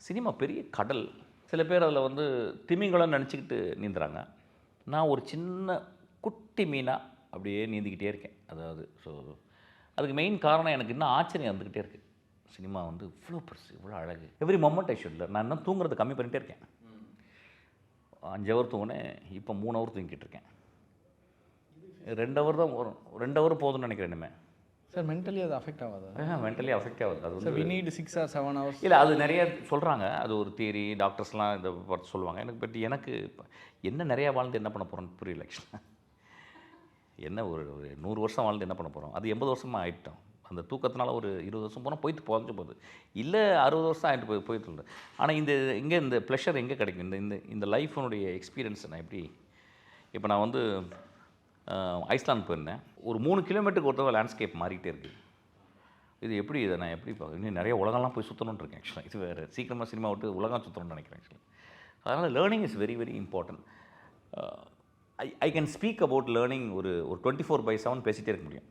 Cinema பெரிய கடல். சில பேர் அதில் வந்து திமிங்கலம்னு நினச்சிக்கிட்டு நீந்துறாங்க. நான் ஒரு சின்ன குட்டி மீனாக அப்படியே நீந்திக்கிட்டே இருக்கேன். அதாவது அதுக்கு மெயின் காரணம் எனக்கு இன்னும் ஆச்சரியம் வந்துக்கிட்டே இருக்குது. சினிமா வந்து இவ்வளோ பெருசு, இவ்வளோ அழகு. Every moment I should. நான் இன்னும் தூங்குறதை கம்மி பண்ணிகிட்டே இருக்கேன். 5 ஹவர் தூங்கினேன், இப்போ 3 ஹவர் தூங்கிட்டு இருக்கேன். 2 ஹவர் தான் வரும், 2 ஹவர் போதும்னு நினைக்கிறேன் இனிமேல். சார் மென்டலி அது அஃபெக்ட் ஆகாது? மென்டலி அஃபெக்ட் ஆகுது. அது வந்து we need 6 or 7 hours. இல்லை, அது நிறைய சொல்கிறாங்க. அது ஒரு தியரி, டாக்டர்ஸ்லாம் இதை பார்த்து சொல்லுவாங்க. எனக்கு என்ன நிறையா வாழ்ந்து என்ன பண்ண போகிறோன்னு புரியல ஆக்சுவலாக. என்ன ஒரு 100 வருஷம் வாழ்ந்து என்ன பண்ண போகிறோம்? அது 80 வருஷமாக ஆகிட்டோம். அந்த தூக்கத்தினால ஒரு 20 வருஷம் போனால் போயிட்டு போகுது. இல்லை 60 வருஷம் ஆகிட்டு போயிட்டு. ஆனால் இந்த ப்ளஷர் எங்கே கிடைக்கும்? இந்த லைஃபினுடைய எக்ஸ்பீரியன்ஸ் நான் எப்படி இப்போ நான் வந்து ஐஸ்லாந்து போயிருந்தேன். ஒரு 3 கிலோமீட்டருக்கு ஒருத்தவங்க லேண்ட்ஸ்கேப் மாறிக்கிட்டே இருக்குது. இதை நான் எப்படி பார்க்க இன்னும் நிறைய உலகம்லாம் போய் சுற்றணுன்னு இருக்கேன் ஆக்சுவலாக. இது வேறு சீக்கிரமாக சினிமா விட்டு உலகம் சுற்றணும்னு நினைக்கிறேன் ஆக்சுவலாக. அதனால் learning is very very important. I can speak about learning ஒரு 24/7 பேசிகிட்டே இருக்க முடியும்.